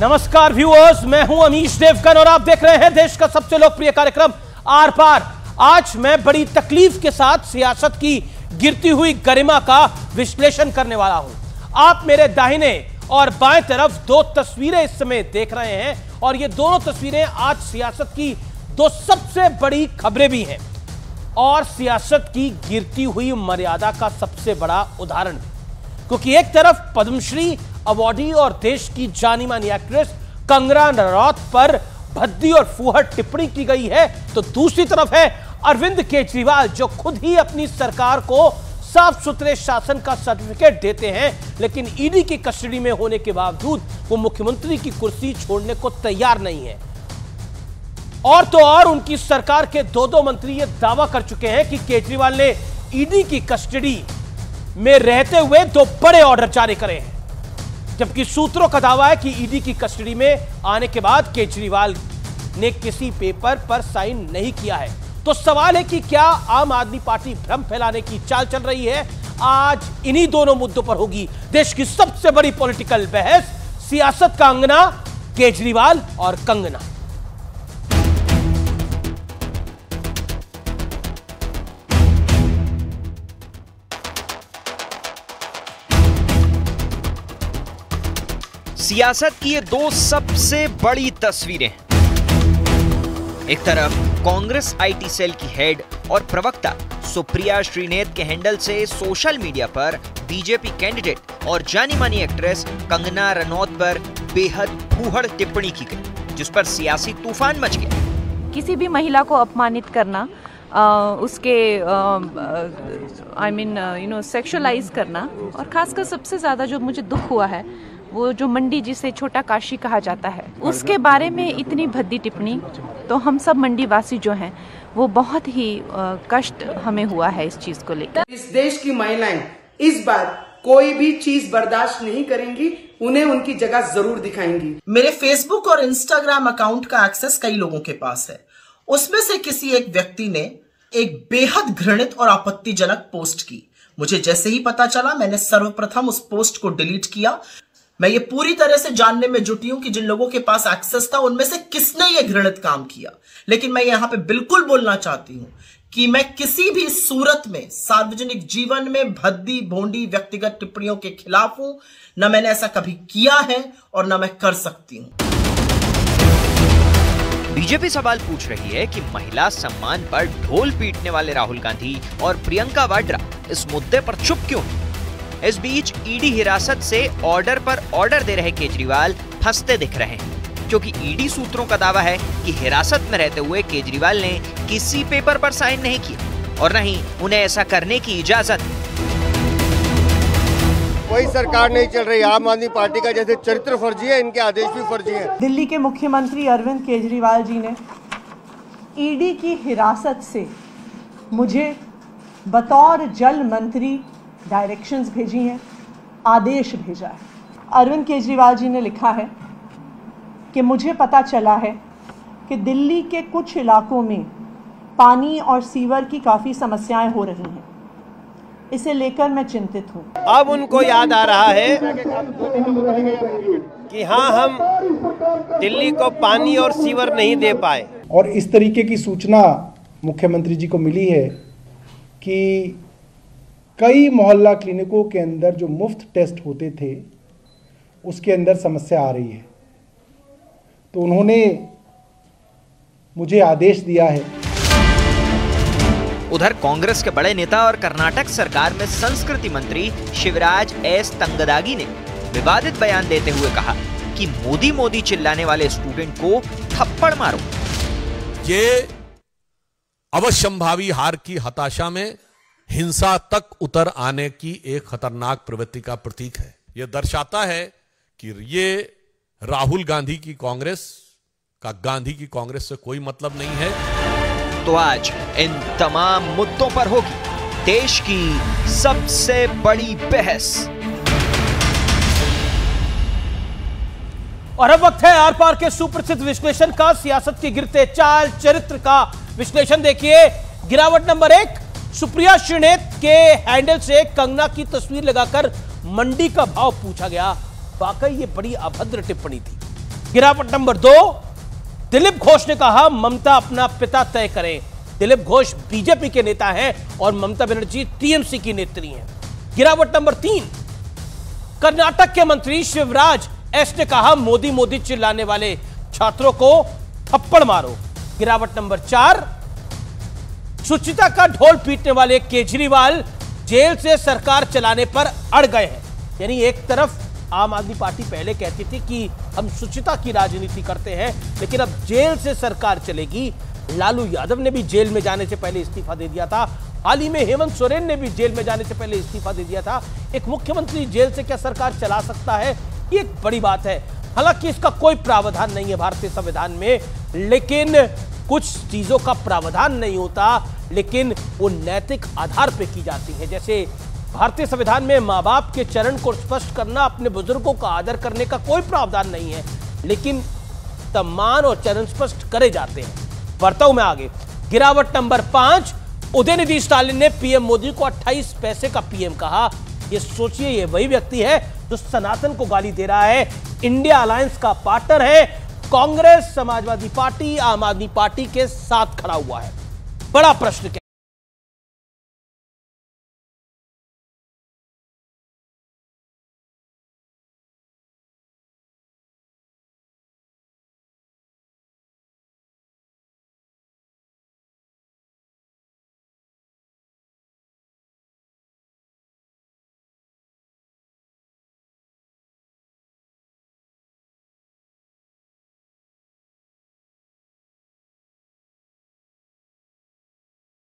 नमस्कार व्यूअर्स, मैं हूं अमीश देवगन और आप देख रहे हैं देश का सबसे लोकप्रिय कार्यक्रम आर पार। आज मैं बड़ी तकलीफ के साथ सियासत की गिरती हुई गरिमा का विश्लेषण करने वाला हूं। आप मेरे दाहिने और बाएं तरफ दो तस्वीरें इस समय देख रहे हैं और ये दोनों तस्वीरें आज सियासत की दो सबसे बड़ी खबरें भी हैं और सियासत की गिरती हुई मर्यादा का सबसे बड़ा उदाहरण, क्योंकि एक तरफ पद्मश्री अवॉर्डी और देश की जानी मानी एक्ट्रेस कंगना रनौत पर भद्दी और फूहड़ टिप्पणी की गई है, तो दूसरी तरफ है अरविंद केजरीवाल जो खुद ही अपनी सरकार को साफ सुथरे शासन का सर्टिफिकेट देते हैं, लेकिन ईडी की कस्टडी में होने के बावजूद वो मुख्यमंत्री की कुर्सी छोड़ने को तैयार नहीं है। और तो और उनकी सरकार के दो मंत्री ये दावा कर चुके हैं कि केजरीवाल ने ईडी की कस्टडी में रहते हुए दो बड़े ऑर्डर जारी करे हैं, जबकि सूत्रों का दावा है कि ईडी की कस्टडी में आने के बाद केजरीवाल ने किसी पेपर पर साइन नहीं किया है। तो सवाल है कि क्या आम आदमी पार्टी भ्रम फैलाने की चाल चल रही है? आज इन्हीं दोनों मुद्दों पर होगी देश की सबसे बड़ी पॉलिटिकल बहस, सियासत का अंगना, केजरीवाल और कंगना। सियासत की ये दो सबसे बड़ी तस्वीरें। एक तरफ कांग्रेस आईटी सेल की हेड और प्रवक्ता सुप्रिया श्रीनेत के हैंडल से सोशल मीडिया पर बीजेपी कैंडिडेट और जानी मानी एक्ट्रेस कंगना रनौत पर बेहद फूहड़ टिप्पणी की गई, जिस पर सियासी तूफान मच गया। किसी भी महिला को अपमानित करना, उसके सेक्सुअलाइज करना, और खासकर सबसे ज्यादा जो मुझे दुख हुआ है वो जो मंडी जिसे छोटा काशी कहा जाता है, उसके बारे में इतनी भद्दी टिप्पणी, तो हम सब मंडी वासी जो हैं वो बहुत ही कष्ट हमें हुआ है इस चीज को लेकर। इस देश की महिलाएं इस बार कोई भी चीज बर्दाश्त नहीं करेंगी, उन्हें उनकी जगह जरूर दिखाएंगी। मेरे फेसबुक और इंस्टाग्राम अकाउंट का एक्सेस कई लोगों के पास है। उसमें से किसी एक व्यक्ति ने एक बेहद घृणित और आपत्तिजनक पोस्ट की। मुझे जैसे ही पता चला, मैंने सर्वप्रथम उस पोस्ट को डिलीट किया। मैं ये पूरी तरह से जानने में जुटी हूं कि जिन लोगों के पास एक्सेस था उनमें से किसने ये घृणित काम किया, लेकिन मैं यहां पे बिल्कुल बोलना चाहती हूं कि मैं किसी भी सूरत में सार्वजनिक जीवन में भद्दी भोंडी व्यक्तिगत टिप्पणियों के खिलाफ हूं। न मैंने ऐसा कभी किया है और न मैं कर सकती हूं। बीजेपी सवाल पूछ रही है कि महिला सम्मान पर ढोल पीटने वाले राहुल गांधी और प्रियंका वाड्रा इस मुद्दे पर चुप क्यों हैं? इस बीच ईडी हिरासत से ऑर्डर पर ऑर्डर दे रहे केजरीवाल फंसते दिख रहे हैं, क्योंकि ईडी सूत्रों का दावा है कि हिरासत में रहते हुए केजरीवाल ने किसी पेपर पर साइन नहीं किया और न ही उन्हें ऐसा करने की इजाजत। कोई सरकार नहीं चल रही। आम आदमी पार्टी का जैसे चरित्र फर्जी है, इनके आदेश भी फर्जी है। दिल्ली के मुख्यमंत्री अरविंद केजरीवाल जी ने ईडी की हिरासत से मुझे बतौर जल मंत्री डायरेक्शंस भेजी हैं, आदेश भेजा है। अरविंद केजरीवाल जी ने लिखा है कि मुझे पता चला है कि दिल्ली के कुछ इलाकों में पानी और सीवर की काफ़ी समस्याएं हो रही हैं, इसे लेकर मैं चिंतित हूँ। अब उनको याद आ रहा है कि हाँ, हम दिल्ली को पानी और सीवर नहीं दे पाए। और इस तरीके की सूचना मुख्यमंत्री जी को मिली है कि कई मोहल्ला क्लिनिकों के अंदर जो मुफ्त टेस्ट होते थे उसके अंदर समस्या आ रही है, तो उन्होंने मुझे आदेश दिया है। उधर कांग्रेस के बड़े नेता और कर्नाटक सरकार में संस्कृति मंत्री शिवराज एस तंगदागी ने विवादित बयान देते हुए कहा कि मोदी मोदी चिल्लाने वाले स्टूडेंट को थप्पड़ मारो। ये अवश्यंभावी हार की हताशा में हिंसा तक उतर आने की एक खतरनाक प्रवृत्ति का प्रतीक है। यह दर्शाता है कि ये राहुल गांधी की कांग्रेस का गांधी की कांग्रेस से कोई मतलब नहीं है। तो आज इन तमाम मुद्दों पर होगी देश की सबसे बड़ी बहस। और अब वक्त है आर पार के सुप्रसिद्ध विश्लेषण का, सियासत के गिरते चाल चरित्र का विश्लेषण। देखिए गिरावट नंबर 1, सुप्रिया श्रीनेत के हैंडल से कंगना की तस्वीर लगाकर मंडी का भाव पूछा गया। वाकई ये बड़ी अभद्र टिप्पणी थी। गिरावट नंबर 2, दिलीप घोष ने कहा ममता अपना पिता तय करें। दिलीप घोष बीजेपी के नेता हैं और ममता बनर्जी टीएमसी की नेत्री हैं। गिरावट नंबर 3, कर्नाटक के मंत्री शिवराज एस ने कहा मोदी मोदी चिल्लाने वाले छात्रों को थप्पड़ मारो। गिरावट नंबर 4, सुचिता का ढोल पीटने वाले केजरीवाल जेल से सरकार चलाने पर अड़ गए हैं। यानी एक तरफ आम आदमी पार्टी पहले कहती थी कि हम सुचिता की राजनीति करते हैं, लेकिन अब जेल से सरकार चलेगी। लालू यादव ने भी जेल में जाने से पहले इस्तीफा दे दिया था। हाल ही में हेमंत सोरेन ने भी जेल में जाने से पहले इस्तीफा दे दिया था। एक मुख्यमंत्री जेल से क्या सरकार चला सकता है, ये एक बड़ी बात है। हालांकि इसका कोई प्रावधान नहीं है भारतीय संविधान में, लेकिन कुछ चीजों का प्रावधान नहीं होता, लेकिन वो नैतिक आधार पर की जाती है। जैसे भारतीय संविधान में मां बाप के चरण को स्पष्ट करना, अपने बुजुर्गों का आदर करने का कोई प्रावधान नहीं है, लेकिन सम्मान और चरण स्पष्ट करे जाते हैं। बढ़ता हूं मैं आगे। गिरावट नंबर 5, उदयनिधि स्टालिन ने पीएम मोदी को 28 पैसे का पीएम कहा। ये सोचिए, ये वही व्यक्ति है जो सनातन को गाली दे रहा है, इंडिया अलायंस का पार्टनर है, कांग्रेस, समाजवादी पार्टी, आम आदमी पार्टी के साथ खड़ा हुआ है। बड़ा प्रश्न